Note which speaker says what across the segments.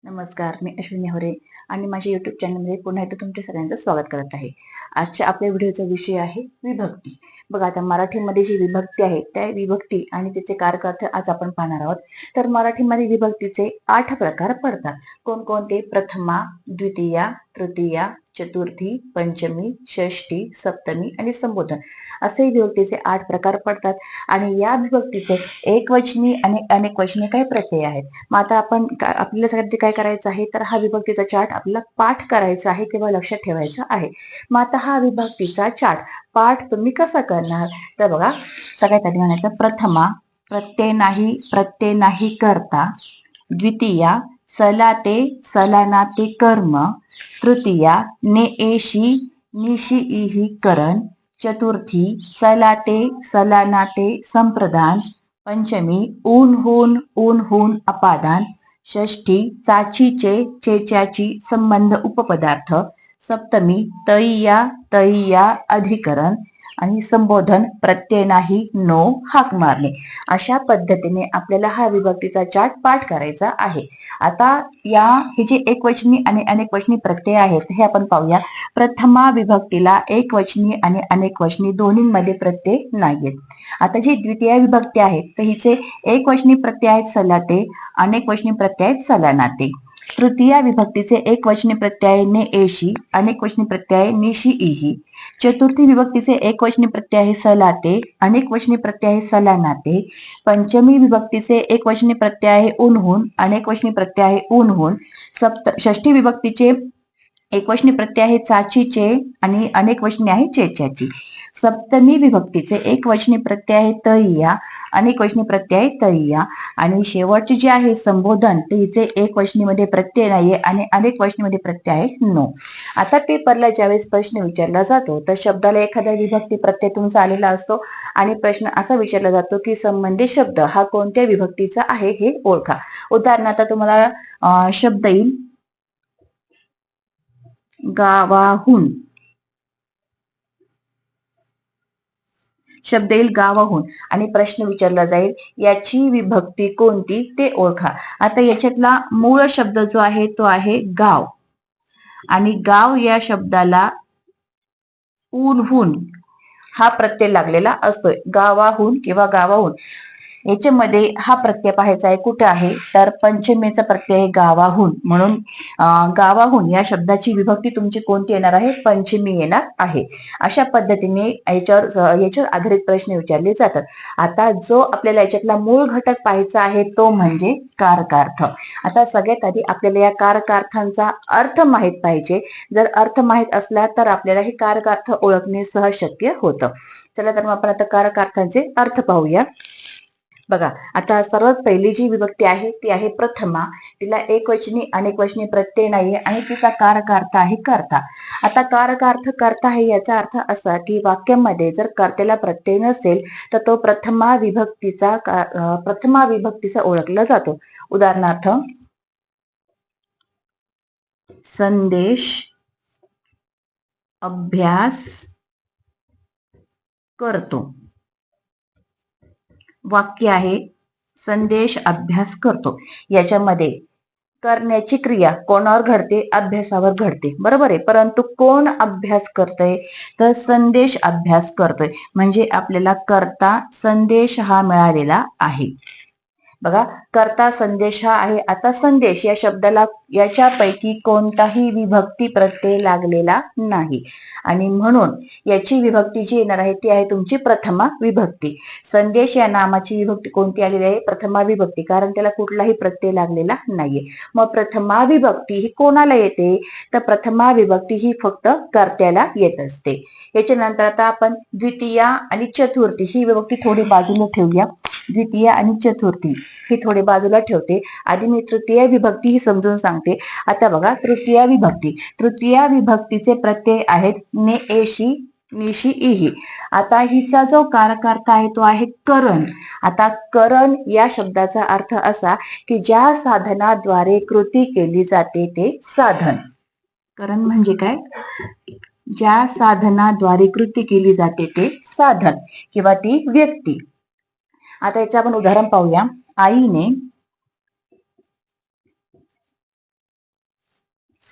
Speaker 1: नमस्कार, मी अश्विनी होरे आणि माझ्या युट्यूब चॅनलमध्ये पुन्हा एकदा तुमच्या सगळ्यांचं स्वागत करत आहे. आजच्या आपल्या व्हिडिओचा विषय आहे विभक्ती. बघा, आता मराठीमध्ये जी विभक्ती आहे त्या विभक्ती आणि त्याचे कारकार्थ आज आपण पाहणार आहोत. तर मराठीमध्ये विभक्तीचे 8 प्रकार पडतात. कोणकोणते? प्रथमा, द्वितीया, तृतीया, चतुर्थी, पंचमी, षष्ठी, सप्तमी आणि संबोधन असे विभक्तीचे 8 प्रकार पडतात. आणि या विभक्तीचे एकवचनी आणि अनेकवचनी काही प्रत्यय आहेत. मग आता आपल्याला सगळ्यांनी काय करायचं आहे, तर हा विभक्तीचा चार्ट आपल्याला पाठ करायचा आहे किंवा लक्षात ठेवायचा आहे. मग आता हा विभक्तीचा चार्ट पाठ तुम्ही कसा करणार? तर बघा, सगळ्यात आधी म्हणायचं प्रथमा प्रत्यय नाही करता, द्वितीया सलाते सलानाते कर्म, तृतीया नेएशी निशी इही करण, चतुर्थी सलाते सलानाते संप्रदान, पंचमी ऊन अपादान, षष्ठी चाचीचे चेच्याची संबंध उपपदार्थ, सप्तमी तैया अधिकरण आणि संबोधन प्रत्यय नाही नो हाक मारणे. अशा पद्धतीने आपल्याला हा विभक्तीचा चार्ट पाठ करायचा आहे. आता हे जे एकवचनी आणि अनेकवचनी प्रत्यय आहेत हे आपण पाहूया. प्रथमा विभक्तीला एकवचनी आणि अनेकवचनी दोन्हीमध्ये प्रत्यय नाहीयेत. आता जी द्वितीय विभक्ती आहे तर हिचे एकवचनी प्रत्यय आहेत सलाते, अनेकवचनी प्रत्यय आहेत सलानाते. तृतीय विभक्तीचे एकवचनी प्रत्यय ने एशी, अनेकवचनी प्रत्यय निशी इही. चतुर्थी विभक्तीचे एकवचनी प्रत्यय आहे सलाते, अनेकवचनी प्रत्यय आहे सलानाते. पंचमी विभक्तीचे एकवचनी प्रत्यय आहे उन्हून, अनेकवचनी प्रत्यय आहे ऊनहून. षष्ठी विभक्तीचे एकवचनी प्रत्यय आहे चाचीचे आणि अनेकवचनी आहे चेच्याची. सप्तमी विभक्तीचे एकवचनी प्रत्यय आहे तैया, अनेकवचनी प्रत्यय आहे तैया. आणि शेवटचे जे आहे संबोधन तर हिचे एकवचनीमध्ये प्रत्यय नाहीये आणि अनेकवचनीमध्ये प्रत्यय आहे नो. आता पेपरला ज्यावेळेस प्रश्न विचारला जातो तर शब्दाला एखादा विभक्ती प्रत्यय तुमचा आलेला असतो आणि प्रश्न असा विचारला जातो की संबंधित शब्द हा कोणत्या विभक्तीचा आहे हे ओळखा. उदाहरणार्थ तुम्हाला शब्द येईल गावाहून, शब्द येईल गावाहून आणि प्रश्न विचारला जाईल याची विभक्ती कोणती ते ओळखा. आता याच्यातला मूळ शब्द जो आहे तो आहे गाव आणि गाव या शब्दाला ऊनहून हा प्रत्यय लागलेला असतोय. गावाहून किंवा गावाहून याच्यामध्ये हा प्रत्यय पाहायचा आहे कुठे आहे, तर पंचमेचा प्रत्यय आहे गावाहून. म्हणून गावाहून या शब्दाची विभक्ती तुमची कोणती येणार आहे? पंचमी येणार आहे. अशा पद्धतीने याच्यावर आधारित प्रश्न विचारले जातात. आता जो आपल्याला याच्यातला मूळ घटक पाहायचा आहे तो म्हणजे कारकार्थ. आता सगळ्यात आधी आपल्याला या कारकार्थांचा अर्थ माहित पाहिजे. जर अर्थ माहित असला तर आपल्याला हे कारकार्थ ओळखणे सहज शक्य होतं. चला तर मग आपण आता कारकार्थांचे अर्थ पाहूया. बघा, आता सर्वात पहिली जी विभक्ती आहे ती आहे प्रथमा. तिला एकवचनी अनेकवचनी प्रत्यय नाहीये आणि तिचा कारकार्थ आहे कर्ता. आता कारकार्थ कर्ता आहे याचा अर्थ असा की वाक्यामध्ये जर कर्त्याला प्रत्यय नसेल तर तो प्रथमा विभक्तीचा ओळखला जातो. उदाहरणार्थ संदेश अभ्यास करतो. वाक्य आहे संदेश अभ्यास करतो. याच्यामध्ये करण्याची क्रिया कोणावर घडते? अभ्यासावर घडते, बरोबर आहे. परंतु कोण अभ्यास करतोय? तर संदेश अभ्यास करतोय. म्हणजे आपल्याला कर्ता संदेश हा मिळालेला आहे. बघा, कर्ता संदेश हा आहे. आता संदेश या शब्दाला याच्यापैकी कोणताही विभक्ती प्रत्यय लागलेला नाही आणि म्हणून याची विभक्ती जी येणार आहे ती आहे तुमची प्रथमा विभक्ती. संदेश या नामाची विभक्ती कोणती आलेली आहे? प्रथमा विभक्ती, कारण त्याला कुठलाही प्रत्यय लागलेला नाहीये. मग प्रथमा विभक्ती ही कोणाला येते? तर प्रथमा विभक्ती ही फक्त कर्त्याला येत असते. याच्यानंतर आता आपण द्वितीया आणि चतुर्थी ही विभक्ती थोडी बाजूला ठेवूया. द्वितीय आणि चतुर्थी ही थोडी बाजूला ठेवते. आधी मी तृतीय विभक्ती ही समजून सांगते. आता बघा, तृतीय विभक्तीचे प्रत्यय आहेत ने एशी निशी इही. आता हिचा जो कारकार्थ आहे तो आहे करण. आता करण या शब्दाचा अर्थ असा की ज्या साधनाद्वारे कृती केली जाते ते साधन. करण म्हणजे काय? ज्या साधनाद्वारे कृती केली जाते ते साधन किंवा ती व्यक्ती. आता याचं आपण उदाहरण पाहूया. आईने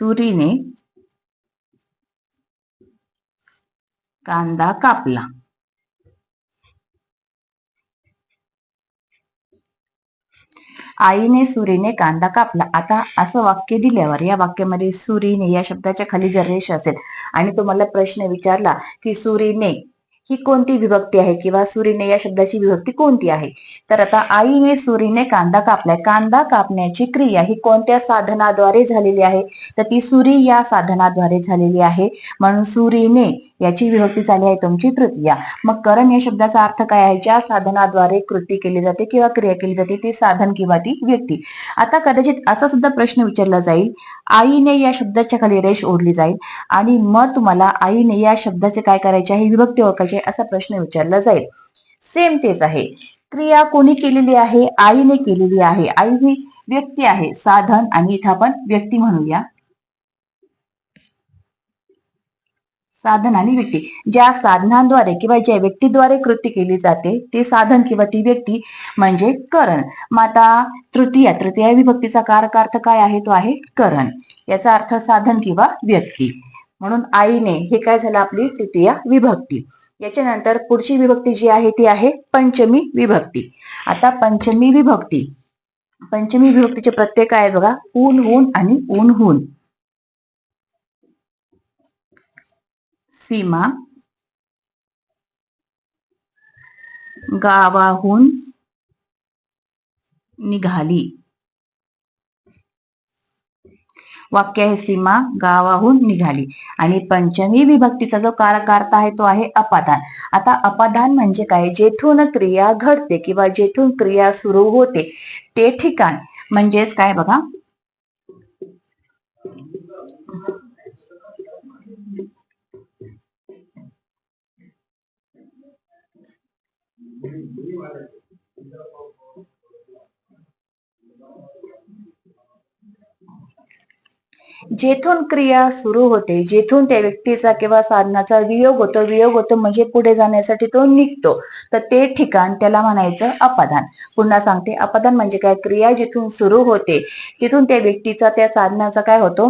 Speaker 1: सुरीने कांदा कापला. आईने सुरीने कांदा कापला. आता असं वाक्य दिल्यावर या वाक्यामध्ये सुरीने या शब्दाच्या खाली जर रेष असेल आणि तुम्हाला प्रश्न विचारला की सुरीने ही कोणती विभक्ती आहे किंवा सुरीने या शब्दाची विभक्ती कोणती आहे, तर आता आईने सुरीने कांदा कापलाय. कांदा कापण्याची क्रिया ही कोणत्या साधनाद्वारे झालेली आहे, तर ती सुरी या साधनाद्वारे झालेली आहे. म्हणून सुरीने याची विभक्ती झाली आहे तुमची तृतीया. मग करण या शब्दाचा अर्थ काय आहे, ज्या साधनाद्वारे कृती केली जाते किंवा क्रिया केली जाते ते साधन किंवा ती व्यक्ती. आता कदाचित असा सुद्धा प्रश्न विचारला जाईल, आईने या शब्दाच्या खाली रेष ओढली जाईल आणि मग तुम्हाला आईने या शब्दाचे काय करायचे आहे, विभक्ती ओळखायची, असा प्रश्न विचारला जाईल. सेम तेच आहे. क्रिया कोणी केलेली आहे, आईने केलेली आहे. आई ही व्यक्ती आहे, साधन, आणि इथं आपण व्यक्ती म्हणूया. साधन आणि व्यक्ती, ज्या साधनांद्वारे किंवा ज्या व्यक्तीद्वारे कृती केली जाते ते साधन किंवा ती व्यक्ती म्हणजे करण. मग आता तृतीया विभक्तीचा कारक अर्थ काय आहे, तो आहे करण. याचा अर्थ साधन किंवा व्यक्ती. म्हणून आईने हे काय झालं, आपली तृतीया विभक्ती. याच्यानंतर पुढची विभक्ती जी आहे ती आहे पंचमी विभक्ती. आता पंचमी विभक्तीचे प्रत्यय काय आहे बघा, ऊन हून आणि ऊन हून. सीमा गावाहून निघाली. वाक्य आहे सीमा गावाहून निघाली. आणि पंचमी विभक्तीचा जो कारक अर्थ आहे तो आहे अपादान. आता अपादान म्हणजे काय, जेथून क्रिया घडते किंवा जेथून क्रिया सुरू होते ते ठिकाण म्हणजेच काय बघा, जेथून क्रिया सुरू होते, जेथून त्या व्यक्तीचा किंवा साधनाचा वियोग होतो म्हणजे पुढे जाण्यासाठी तो निघतो, तर ते ठिकाण त्याला म्हणायचं अपादान. पुन्हा सांगते, अपादान म्हणजे काय, क्रिया जिथून सुरू होते तिथून त्या व्यक्तीचा त्या साधनाचा काय होतो,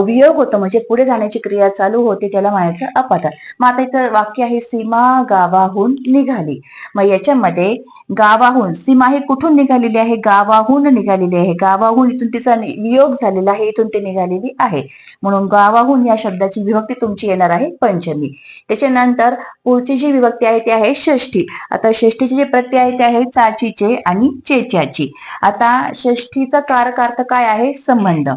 Speaker 1: वियोग होतो म्हणजे पुढे जाण्याची क्रिया चालू होते, त्याला म्हणायचं अपादान. मग आता इथं वाक्य आहे सीमा गावाहून निघाली. मग याच्यामध्ये गावाहून, सीमा ही कुठून निघालेली आहे, गावाहून निघालेली आहे. गावाहून इथून तिचा वियोग झालेला आहे, इथून ते निघालेली आहे. म्हणून गावाहून या शब्दाची विभक्ती तुमची येणार आहे पंचमी. त्याच्यानंतर पुढची जी विभक्ती आहे ती आहे षष्ठी. आता षष्ठीचे जे प्रत्यय आहे ते आहे चाचीचे आणि चेच्याची. आता षष्ठीचा कारक अर्थ काय आहे, संबंध.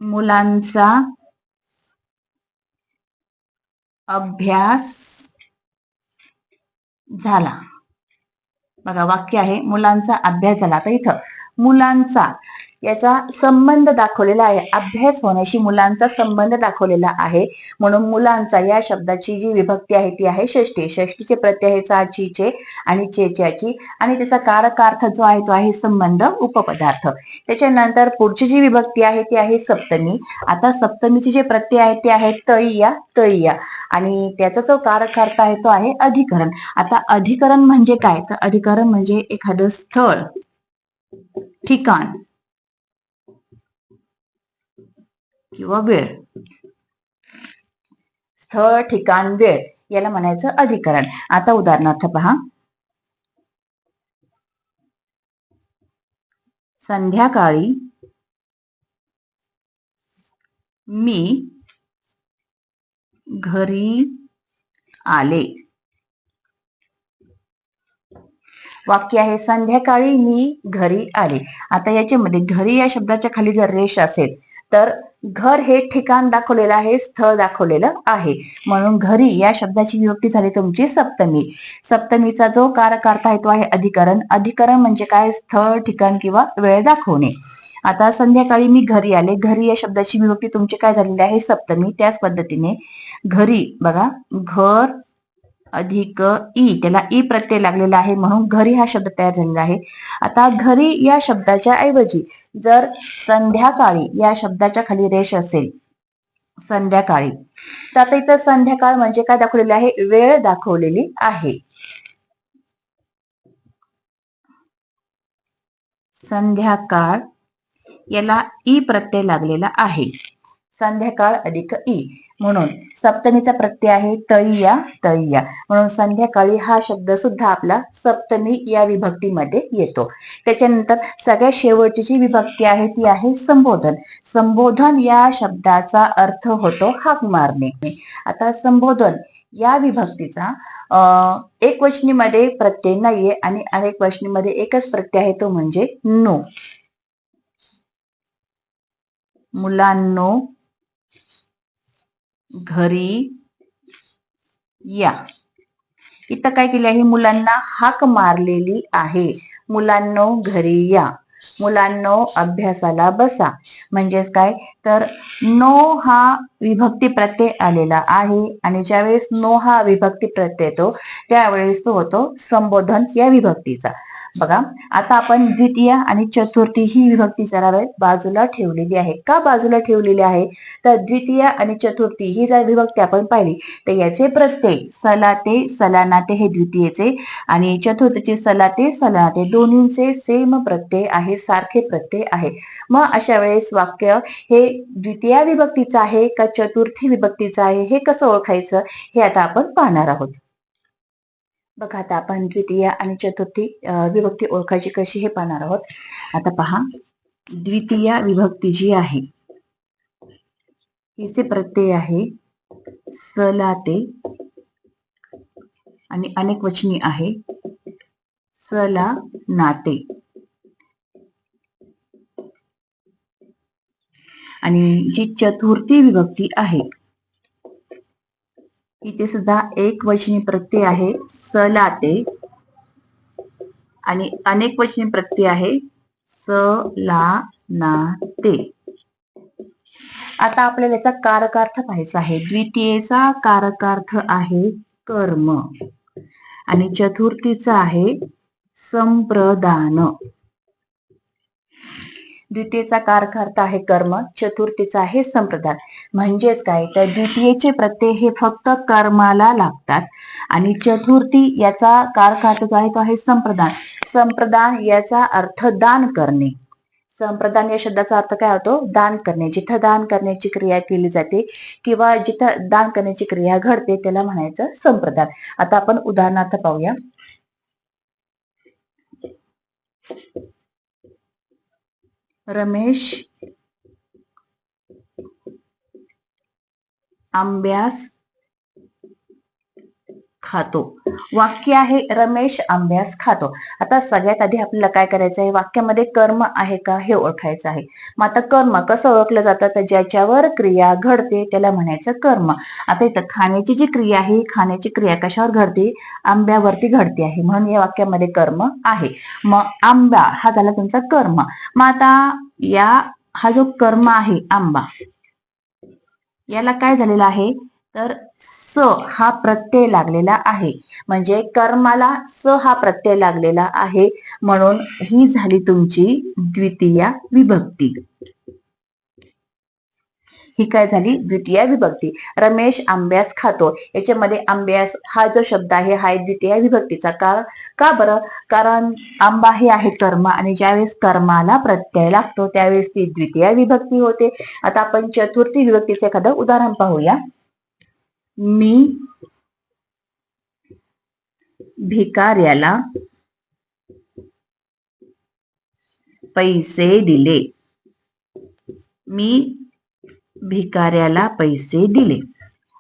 Speaker 1: मुलांचा अभ्यास झाला. बघा वाक्य आहे मुलांचा अभ्यास झाला. आता इथं मुलांचा याचा संबंध दाखवलेला आहे, अभ्यास होण्याशी मुलांचा संबंध दाखवलेला आहे. म्हणून मुलांचा या शब्दाची जी विभक्ती आहे ती आहे षष्ठी. षष्ठीचे प्रत्यय आहे चाचीचे आणि चेच्याची आणि त्याचा कारक अर्थ जो आहे तो आहे संबंध, उपपदार्थ. त्याच्यानंतर पुढची जी विभक्ती आहे ती आहे सप्तमी. आता सप्तमीचे जे प्रत्यय आहेत ते आहेत तैया आणि त्याचा जो कारक अर्थ आहे तो आहे अधिकरण. आता अधिकरण म्हणजे काय, तर अधिकरण म्हणजे एखादं स्थळ, ठिकाण किंवा वेळ. स्थळ, ठिकाण, वेळ याला म्हणायचं अधिकरण. आता उदाहरणार्थ पहा, संध्याकाळी मी घरी आले. वाक्य आहे संध्याकाळी मी घरी आले. आता याच्यामध्ये घरी या शब्दाच्या खाली जर रेष असेल तर घर हे ठिकाण दाखवलेलं आहे, स्थळ दाखवलेलं आहे. म्हणून घरी या शब्दाची विभक्ती झाली तुमची सप्तमी. सप्तमीचा जो कारक अर्थ आहे तो आहे अधिकरण. अधिकरण म्हणजे काय, स्थळ, ठिकाण किंवा वेळ दाखवणे. आता संध्याकाळी मी घरी आले, घरी या शब्दाची विभक्ती तुमची काय झालेली आहे, सप्तमी. त्याच पद्धतीने घरी बघा, घर अधिक ई, त्याला ई प्रत्यय लागलेला आहे म्हणून घरी हा शब्द तयार झालेला आहे. आता घरी या शब्दाच्या ऐवजी जर संध्याकाळी या शब्दाच्या खाली रेष असेल, संध्याकाळी, तर आता इथं संध्याकाळ म्हणजे काय दाखवलेले आहे, वेळ दाखवलेली आहे. संध्याकाळ याला ई प्रत्यय लागलेला आहे. संध्याकाळ अधिक ई म्हणून सप्तमीचा प्रत्यय आहे तैया तैया, म्हणून संध्याकाळी हा शब्द सुद्धा आपला सप्तमी या विभक्तीमध्ये येतो. त्याच्यानंतर सगळ्यात शेवटची जी विभक्ती आहे ती आहे संबोधन. संबोधन या शब्दाचा अर्थ होतो हाक मारणे. आता संबोधन या विभक्तीचा एक वचनीमध्ये प्रत्यय नाहीये आणि अनेक वचनीमध्ये एकच प्रत्यय आहे, तो म्हणजे नो. मुलांनो घरी या. इथं काय केले आहे, मुलांना हाक मारलेली आहे. मुलांनो घरी या, मुलांनो अभ्यासाला बसा. म्हणजेच काय तर नो हा विभक्ती प्रत्यय आलेला आहे आणि ज्यावेळेस नो हा विभक्ती प्रत्यय येतो त्यावेळेस तो होतो संबोधन या विभक्तीचा. बघा आता आपण द्वितीय आणि चतुर्थी ही विभक्ती जरा वेळ बाजूला ठेवलेली आहे. का बाजूला ठेवलेली आहे तर द्वितीय आणि चतुर्थी ही जर विभक्ती आपण पाहिली तर याचे प्रत्यय सलाते सलानाते हे द्वितीयचे आणि चतुर्थीचे सलाते सलानाते दोन्हींचे सेम प्रत्यय आहे, सारखे प्रत्यय आहे. मग अशा वेळेस वाक्य हे द्वितीय विभक्तीचं आहे का चतुर्थी विभक्तीचं आहे हे कसं ओळखायचं हे आता आपण पाहणार आहोत. बघा आता आपण द्वितीय आणि चतुर्थी विभक्ती ओळखायची कशी हे पाहणार आहोत. आता पहा, द्वितीय विभक्ती जी आहे हिचे प्रत्यय आहे सलाते आणि अनेक वचनी आहे सला नाते. आणि जी चतुर्थी विभक्ती आहे इथे सुद्धा एक वचनी प्रत्यय आहे सलाते आणि अनेक वचनी प्रत्यय आहे सलानाते. आता आपल्याला याचा कारकार्थ पाहायचा आहे. द्वितीयेचा कारकार्थ आहे कर्म आणि चतुर्थीचा आहे संप्रदान. द्वितीयेचा कारकार्थ आहे कर्म, चतुर्थीचा आहे संप्रदान. म्हणजेच काय तर द्वितीयेचे प्रत्यय हे फक्त कर्माला लागतात आणि चतुर्थी याचा कारकार्थ जो आहे तो आहे संप्रदान. संप्रदान याचा अर्थ दान करणे. संप्रदान या शब्दाचा अर्थ काय होतो, दान करणे. जिथं दान करण्याची क्रिया केली जाते किंवा जिथं दान करण्याची क्रिया घडते त्याला म्हणायचं संप्रदान. आता आपण उदाहरणार्थ पाहूया. रमेश आंब्यास खातो. वाक्य आहे रमेश आंब्यास खातो. आता सगळ्यात आधी आपल्याला काय करायचं आहे, वाक्यामध्ये कर्म आहे का हे ओळखायचं आहे. मग आता कर्म कसं ओळखलं जातं तर ज्याच्यावर क्रिया घडते त्याला म्हणायचं कर्म. आता इथं खाण्याची जी क्रिया आहे, खाण्याची क्रिया कशावर घडते, आंब्यावरती घडते आहे, म्हणून या वाक्यामध्ये कर्म आहे. मग आंबा हा झाला तुमचा कर्म. मग आता हा जो कर्म आहे आंबा याला काय झालेला आहे तर स हा प्रत्यय लागलेला आहे. म्हणजे कर्माला स हा प्रत्यय लागलेला आहे म्हणून ही झाली तुमची द्वितीय विभक्ती. ही काय झाली द्वितीय विभक्ती. रमेश आंब्यास खातो याच्यामध्ये आंब्यास हा जो शब्द आहे हा द्वितीय विभक्तीचा. का बरं, कारण आंबा हे आहे कर्म आणि ज्यावेळेस कर्माला प्रत्यय लागतो त्यावेळेस ती द्वितीय विभक्ती होते. आता आपण चतुर्थी विभक्तीचं एखादं उदाहरण पाहूया. मी भिकाऱ्याला पैसे दिले. मी भिकाऱ्याला पैसे दिले.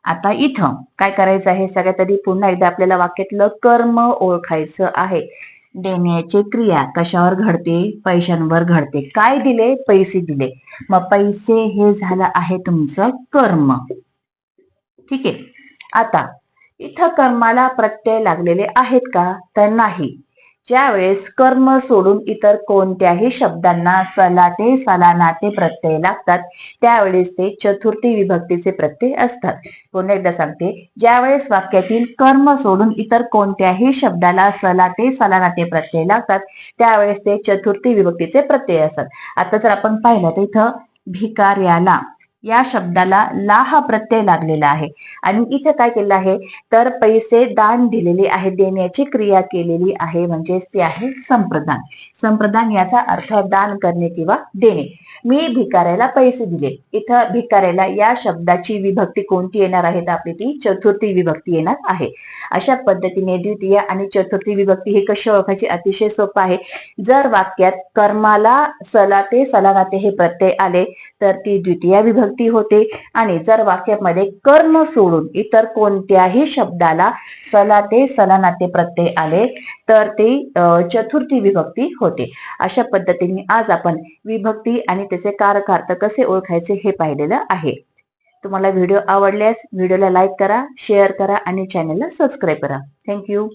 Speaker 1: आता इथं काय करायचं आहे, सगळ्यात आधी पुन्हा एकदा आपल्याला वाक्यातलं कर्म ओळखायचं आहे. देण्याची क्रिया कशावर घडते, पैशांवर घडते. काय दिले, पैसे दिले. मग पैसे हे झालं आहे तुमचं कर्म. ठीक आहे. आता इथं कर्माला प्रत्यय लागलेले आहेत का तर नाही. ज्यावेळेस कर्म सोडून इतर कोणत्याही शब्दांना सलाते सलानाते प्रत्यय लागतात त्यावेळेस ते चतुर्थी विभक्तीचे प्रत्यय असतात. पुन्हा एकदा सांगते, ज्यावेळेस वाक्यातील कर्म सोडून इतर कोणत्याही शब्दाला सलाते सलानाते प्रत्यय लागतात त्यावेळेस ते चतुर्थी विभक्तीचे प्रत्यय असतात. आता जर आपण पाहिलं तर इथं भिकाऱ्याला या शब्दाला ला हा प्रत्यय लागलेला आहे आणि इथे काय केलं आहे तर पैसे दान दिलेले आहे, देण्याची क्रिया केलेली आहे, म्हणजेच ते आहे संप्रदान. संप्रदान याचा अर्थ दान करणे किंवा देणे. मी भिकाऱ्याला पैसे दिले. इथं भिकाऱ्याला या शब्दाची विभक्ती कोणती येणार आहे तर आपली ती चतुर्थी विभक्ती येणार आहे. अशा पद्धतीने द्वितीय आणि चतुर्थी विभक्ती हे कशी ओळखायची, अतिशय सोपं आहे. जर वाक्यात कर्माला सलाते सलानाते हे प्रत्यय आले तर ती द्वितीय विभक्ती होते आणि जर वाक्यामध्ये कर्म सोडून इतर कोणत्याही शब्दाला सलाते सलानाते प्रत्यय आले तर ती चतुर्थी विभक्ती होते. अशा पद्धतीने आज आपण विभक्ती आणि त्याचे कारकार्थ कसे ओळखायचे हे पाहिलेलं आहे. तुम्हाला व्हिडिओ आवडल्यास व्हिडिओला लाईक करा, शेअर करा आणि चॅनलला सबस्क्राईब करा. थँक्यू.